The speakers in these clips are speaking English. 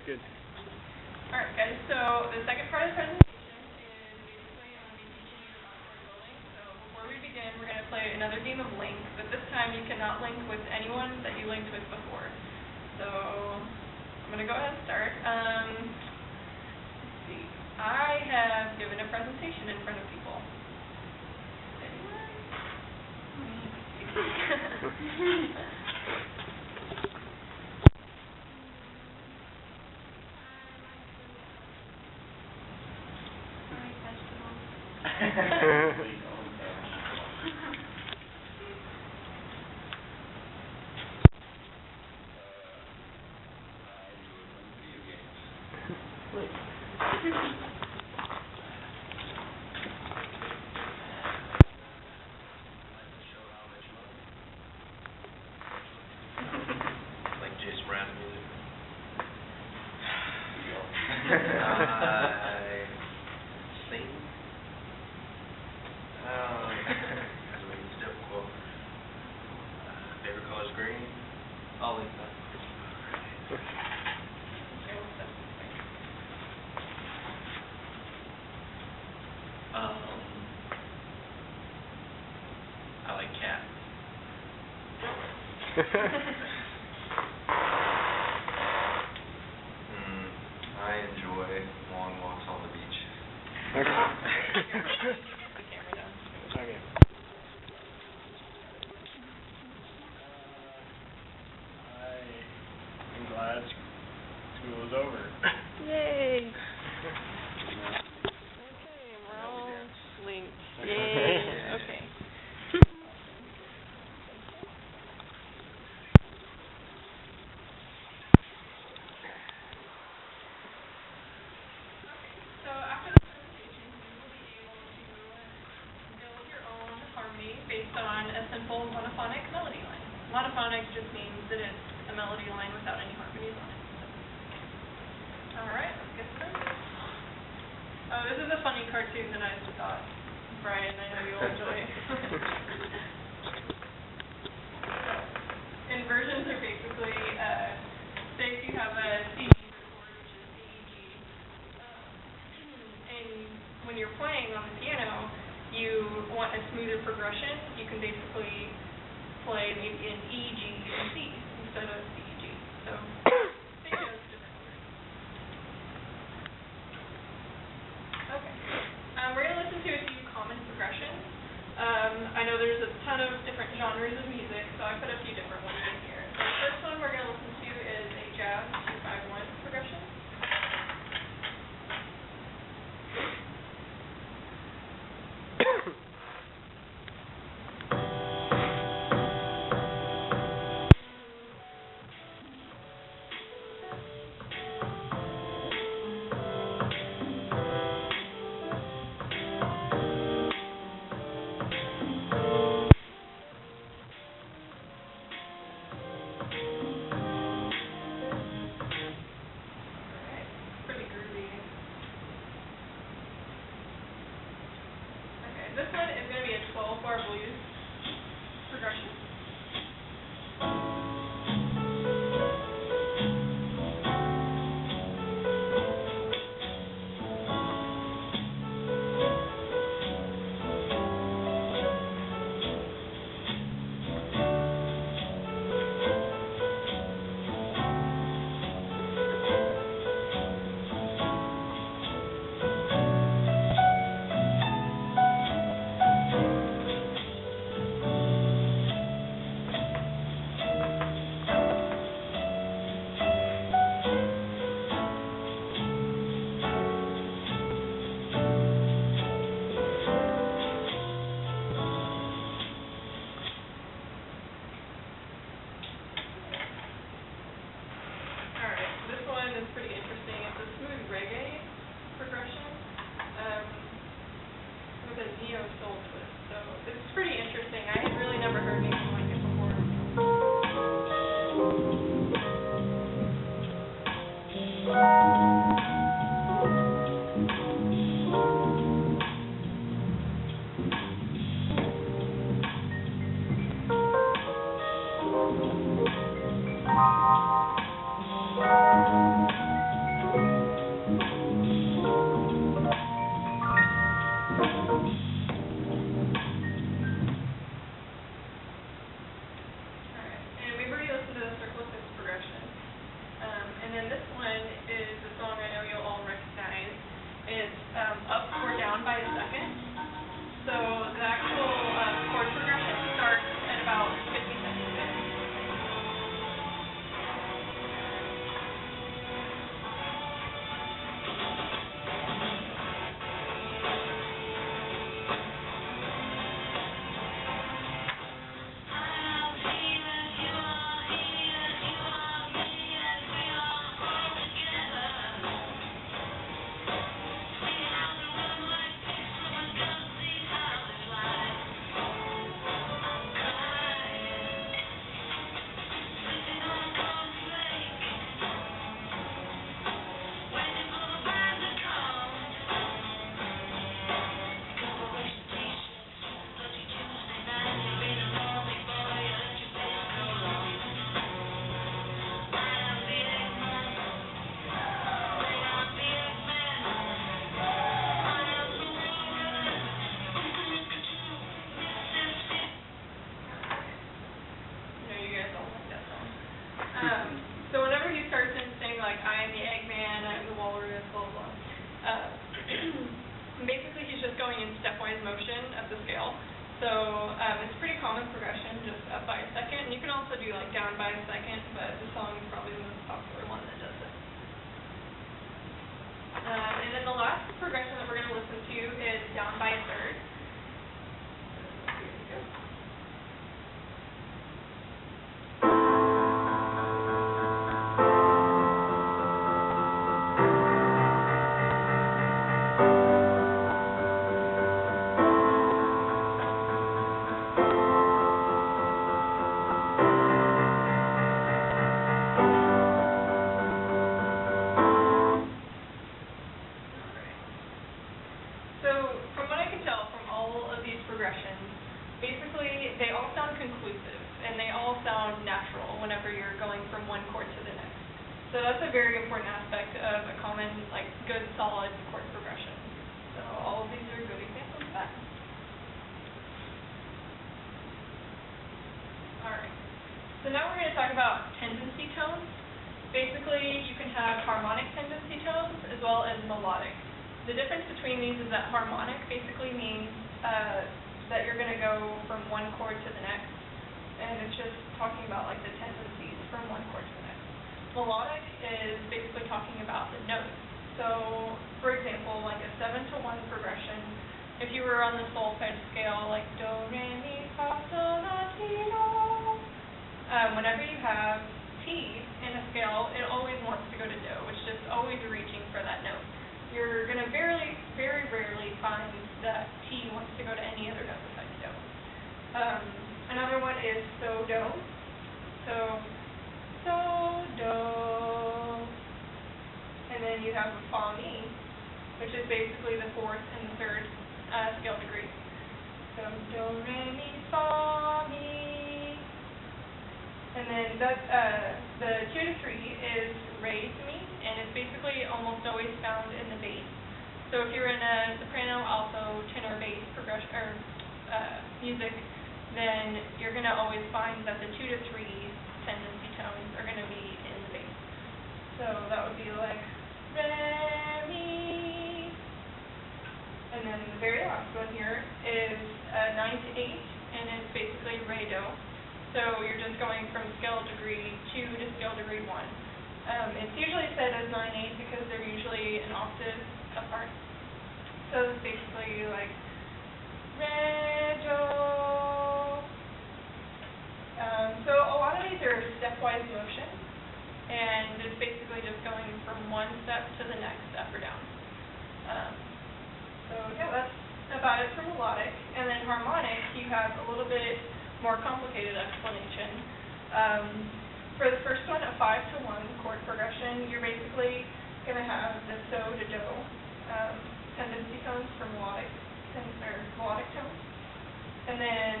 Good. Alright guys, so the second part of the presentation is basically I'm going to be teaching you about card building. So before we begin, we're going to play another game of Link, but this time you cannot link with anyone that you linked with before. So I'm going to go ahead and start. Let's see. I have given a presentation in front of people. Anyone? Like Jason Brown music. Sing. Because I mean, it's difficult. Favorite color is green. All in that. I like cats. I enjoy long walks on the beach. Okay. The camera down. Okay. I'm glad school is over. Yay! Okay, we're all linked. Yay! Okay. So after the presentation, you will be able to build your own harmony based on a simple monophonic melody line. Monophonic just means that it's a melody line without any harmonies on it. Alright, let's get started. Oh, this is a funny cartoon that I thought, Brian, I know you'll enjoy. Inversions are basically, say if you have a C chord, which is C, E, G, and when you're playing on the piano, you want a smoother progression, you can basically play maybe in E, G, and C instead of C, E, G. So, same notes, different order. Okay. We're going to listen to a few common progressions. I know there's a ton of different genres of music, so I put a few different ones in here. So the first one we're going to listen to is a jazz 2-5-1 progression. Pretty groovy. Okay, this one is going to be a 12-bar blues progression. Pretty interesting. It's a smooth reggae progression with a neo-soul twist. So it's pretty interesting. I had really never heard anything like it before. So whenever he starts in saying like, I am the Eggman, I am the Walrus, blah, blah, blah, basically he's just going in stepwise motion of the scale. So it's pretty common progression, just up by a second. And you can also do like down by a second, but the song is probably the most popular one that does it. And then the last progression that we're going to listen to is down by a third. Here we go. So, from what I can tell from all of these progressions, basically they all sound conclusive, and they all sound natural whenever you're going from one chord to the next. So that's a very important aspect of a common, like, good, solid chord progression. So all of these are good examples of that. Alright, so now we're going to talk about tendency tones. Basically, you can have harmonic tendency tones as well as melodic. The difference between these is that harmonic basically means that you're going to go from one chord to the next, and it's just talking about like the tendencies from one chord to the next. Melodic is basically talking about the notes. So, for example, like a 7-to-1 progression, if you were on the solfege scale, like do, re, mi, fa, sol, la, ti, do, whenever you have T in a scale, it always wants to go to do. It's just always reaching for that note. You're going to very rarely find that T wants to go to any other note besides do. Another one is so, do. So, do. And then you have fa, mi, which is basically the fourth and the third scale degree. So, do, re, mi, fa, mi. And then the 2 to 3 is re to mi, and it's basically almost always found in the bass. So if you're in a soprano, alto, tenor, bass progression or music, then you're going to always find that the 2 to 3 tendency tones are going to be in the bass. So that would be like re, mi. And then the very last one here is 9 to 8, and it's basically re, do. So you're just going from scale degree 2 to scale degree 1. It's usually said as 9/8 because they're usually an octave apart. So it's basically like re, do. So a lot of these are stepwise motion, and it's basically just going from one step to the next, up or down. So yeah, that's about it for melodic. And then harmonic, you have a little bit more complicated explanation. For the first one, a 5-to-1 chord progression, you're basically going to have the so to do tendency tones for melodic tones. And then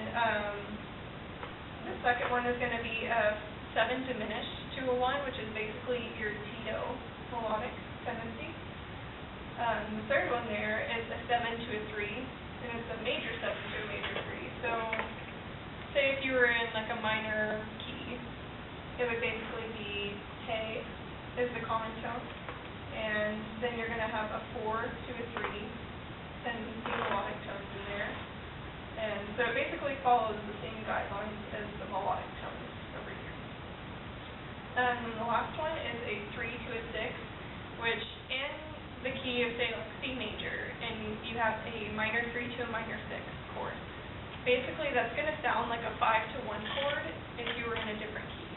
the second one is going to be a 7 diminished to a 1, which is basically your T-do melodic tendency. The third one there is a 7 to a 3, and it's a major 7 to a major 3. So say if you were in like a minor key, it would basically be te is the common tone, and then you're going to have a 4 to a 3 tendency melodic tones in there. And so it basically follows the same guidelines as the melodic tones over here. And then the last one is a 3 to a 6, which in the key of say like C major, and you have a minor 3 to a minor 6 chord. Basically, that's going to sound like a 5-to-1 chord if you were in a different key.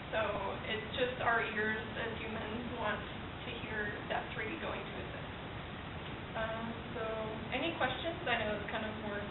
So it's just our ears as humans want to hear that 3 going to a 6. So any questions? I know it's kind of more